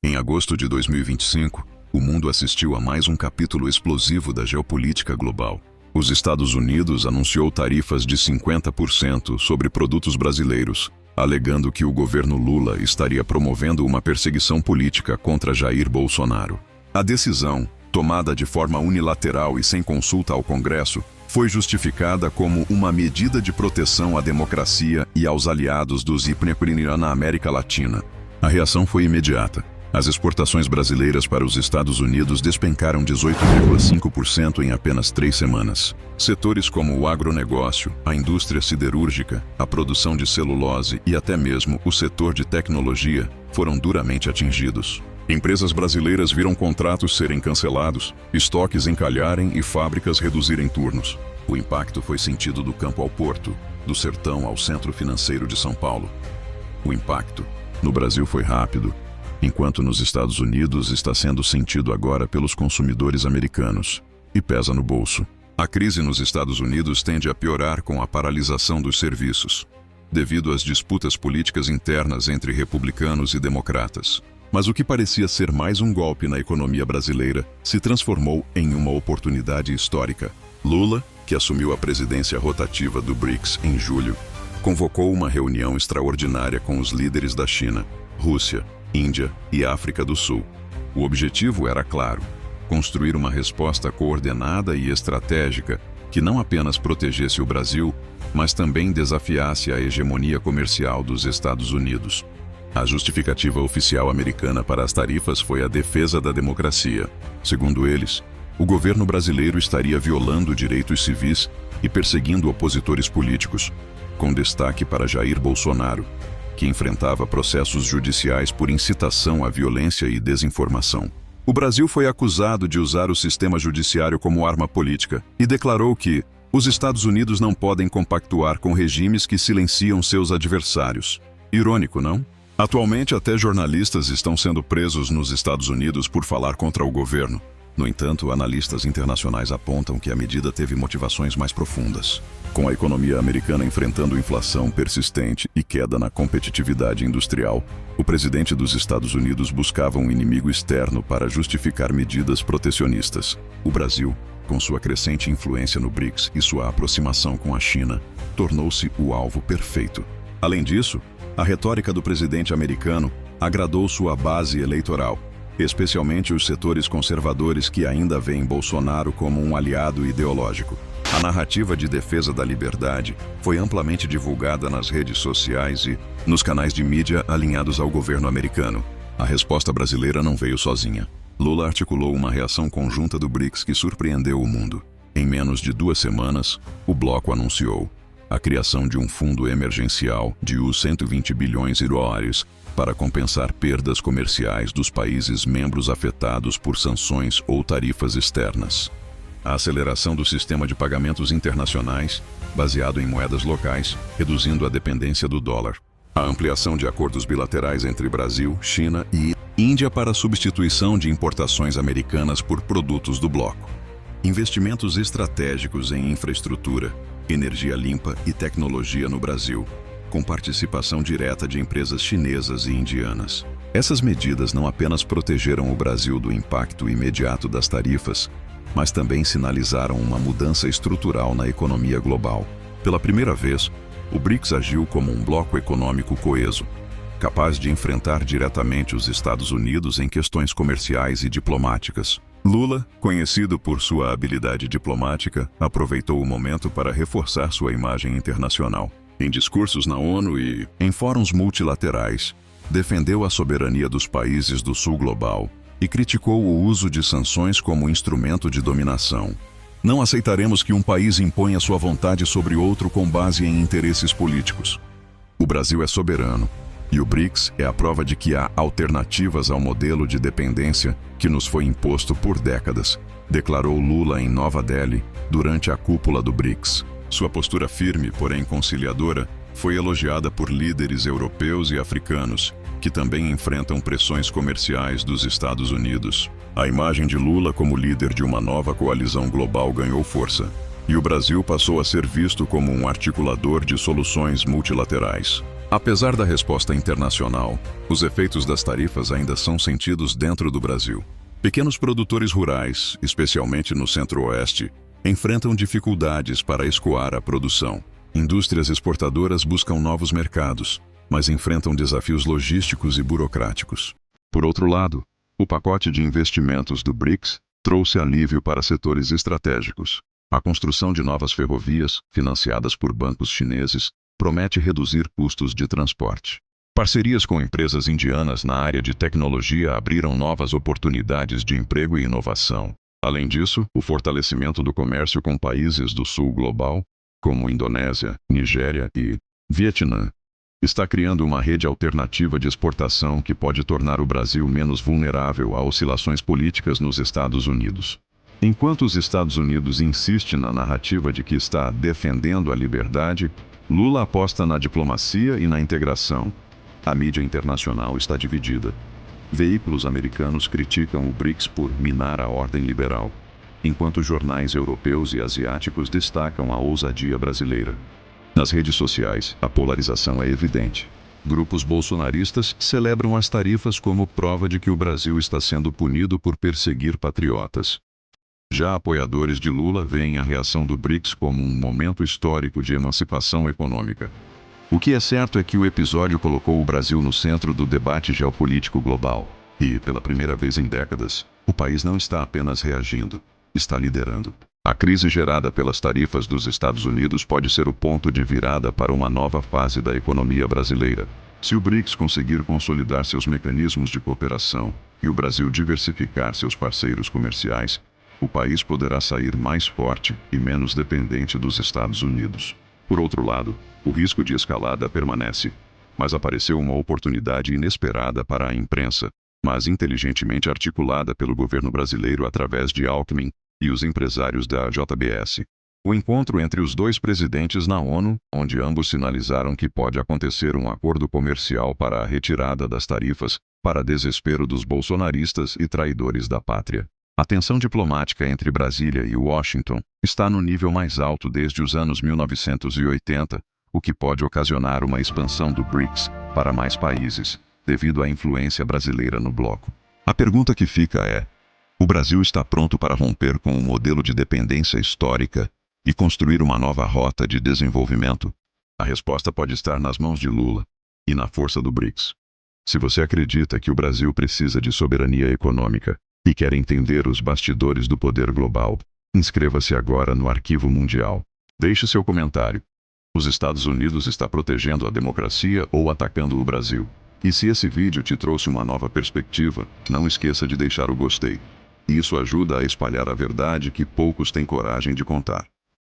Em agosto de 2025, o mundo assistiu a mais um capítulo explosivo da geopolítica global. Os Estados Unidos anunciou tarifas de 50% sobre produtos brasileiros, alegando que o governo Lula estaria promovendo uma perseguição política contra Jair Bolsonaro. A decisão, tomada de forma unilateral e sem consulta ao Congresso, foi justificada como uma medida de proteção à democracia e aos aliados dos IPNEPRINIA na América Latina. A reação foi imediata. As exportações brasileiras para os Estados Unidos despencaram 18,5% em apenas 3 semanas. Setores como o agronegócio, a indústria siderúrgica, a produção de celulose e até mesmo o setor de tecnologia foram duramente atingidos. Empresas brasileiras viram contratos serem cancelados, estoques encalharem e fábricas reduzirem turnos. O impacto foi sentido do campo ao porto, do sertão ao centro financeiro de São Paulo. O impacto no Brasil foi rápido, enquanto nos Estados Unidos está sendo sentido agora pelos consumidores americanos, e pesa no bolso. A crise nos Estados Unidos tende a piorar com a paralisação dos serviços, devido às disputas políticas internas entre republicanos e democratas. Mas o que parecia ser mais um golpe na economia brasileira se transformou em uma oportunidade histórica. Lula, que assumiu a presidência rotativa do BRICS em julho, convocou uma reunião extraordinária com os líderes da China, Rússia, Índia e África do Sul. O objetivo era claro: construir uma resposta coordenada e estratégica que não apenas protegesse o Brasil, mas também desafiasse a hegemonia comercial dos Estados Unidos. A justificativa oficial americana para as tarifas foi a defesa da democracia. Segundo eles, o governo brasileiro estaria violando direitos civis e perseguindo opositores políticos, com destaque para Jair Bolsonaro, que enfrentava processos judiciais por incitação à violência e desinformação. O Brasil foi acusado de usar o sistema judiciário como arma política e declarou que os Estados Unidos não podem compactuar com regimes que silenciam seus adversários. Irônico, não? Atualmente, até jornalistas estão sendo presos nos Estados Unidos por falar contra o governo. No entanto, analistas internacionais apontam que a medida teve motivações mais profundas. Com a economia americana enfrentando inflação persistente e queda na competitividade industrial, o presidente dos Estados Unidos buscava um inimigo externo para justificar medidas protecionistas. O Brasil, com sua crescente influência no BRICS e sua aproximação com a China, tornou-se o alvo perfeito. Além disso, a retórica do presidente americano agradou sua base eleitoral, especialmente os setores conservadores que ainda veem Bolsonaro como um aliado ideológico. A narrativa de defesa da liberdade foi amplamente divulgada nas redes sociais e nos canais de mídia alinhados ao governo americano. A resposta brasileira não veio sozinha. Lula articulou uma reação conjunta do BRICS que surpreendeu o mundo. Em menos de 2 semanas, o bloco anunciou a criação de um fundo emergencial de US$ 120 bilhões para compensar perdas comerciais dos países membros afetados por sanções ou tarifas externas. A aceleração do sistema de pagamentos internacionais, baseado em moedas locais, reduzindo a dependência do dólar. A ampliação de acordos bilaterais entre Brasil, China e Índia para a substituição de importações americanas por produtos do bloco. Investimentos estratégicos em infraestrutura, energia limpa e tecnologia no Brasil, com participação direta de empresas chinesas e indianas. Essas medidas não apenas protegeram o Brasil do impacto imediato das tarifas, mas também sinalizaram uma mudança estrutural na economia global. Pela primeira vez, o BRICS agiu como um bloco econômico coeso, capaz de enfrentar diretamente os Estados Unidos em questões comerciais e diplomáticas. Lula, conhecido por sua habilidade diplomática, aproveitou o momento para reforçar sua imagem internacional. Em discursos na ONU e em fóruns multilaterais, defendeu a soberania dos países do Sul global e criticou o uso de sanções como instrumento de dominação. Não aceitaremos que um país imponha sua vontade sobre outro com base em interesses políticos. O Brasil é soberano, e o BRICS é a prova de que há alternativas ao modelo de dependência que nos foi imposto por décadas, declarou Lula em Nova Delhi durante a cúpula do BRICS. Sua postura firme, porém conciliadora, foi elogiada por líderes europeus e africanos, que também enfrentam pressões comerciais dos Estados Unidos. A imagem de Lula como líder de uma nova coalizão global ganhou força, e o Brasil passou a ser visto como um articulador de soluções multilaterais. Apesar da resposta internacional, os efeitos das tarifas ainda são sentidos dentro do Brasil. Pequenos produtores rurais, especialmente no Centro-Oeste, enfrentam dificuldades para escoar a produção. Indústrias exportadoras buscam novos mercados, mas enfrentam desafios logísticos e burocráticos. Por outro lado, o pacote de investimentos do BRICS trouxe alívio para setores estratégicos. A construção de novas ferrovias, financiadas por bancos chineses, promete reduzir custos de transporte. Parcerias com empresas indianas na área de tecnologia abriram novas oportunidades de emprego e inovação. Além disso, o fortalecimento do comércio com países do sul global, como Indonésia, Nigéria e Vietnã, está criando uma rede alternativa de exportação que pode tornar o Brasil menos vulnerável a oscilações políticas nos Estados Unidos. Enquanto os Estados Unidos insistem na narrativa de que está defendendo a liberdade, Lula aposta na diplomacia e na integração. A mídia internacional está dividida. Veículos americanos criticam o BRICS por minar a ordem liberal, enquanto jornais europeus e asiáticos destacam a ousadia brasileira. Nas redes sociais, a polarização é evidente. Grupos bolsonaristas celebram as tarifas como prova de que o Brasil está sendo punido por perseguir patriotas. Já apoiadores de Lula veem a reação do BRICS como um momento histórico de emancipação econômica. O que é certo é que o episódio colocou o Brasil no centro do debate geopolítico global. E, pela primeira vez em décadas, o país não está apenas reagindo, está liderando. A crise gerada pelas tarifas dos Estados Unidos pode ser o ponto de virada para uma nova fase da economia brasileira. Se o BRICS conseguir consolidar seus mecanismos de cooperação e o Brasil diversificar seus parceiros comerciais, o país poderá sair mais forte e menos dependente dos Estados Unidos. Por outro lado, o risco de escalada permanece, mas apareceu uma oportunidade inesperada para a imprensa, mas inteligentemente articulada pelo governo brasileiro através de Alckmin e os empresários da JBS. O encontro entre os dois presidentes na ONU, onde ambos sinalizaram que pode acontecer um acordo comercial para a retirada das tarifas, para desespero dos bolsonaristas e traidores da pátria. A tensão diplomática entre Brasília e Washington está no nível mais alto desde os anos 1980, o que pode ocasionar uma expansão do BRICS para mais países, devido à influência brasileira no bloco. A pergunta que fica é: o Brasil está pronto para romper com o modelo de dependência histórica e construir uma nova rota de desenvolvimento? A resposta pode estar nas mãos de Lula e na força do BRICS. Se você acredita que o Brasil precisa de soberania econômica e quer entender os bastidores do poder global, inscreva-se agora no Arquivo Mundial. Deixe seu comentário. Os Estados Unidos está protegendo a democracia ou atacando o Brasil? E se esse vídeo te trouxe uma nova perspectiva, não esqueça de deixar o gostei. Isso ajuda a espalhar a verdade que poucos têm coragem de contar.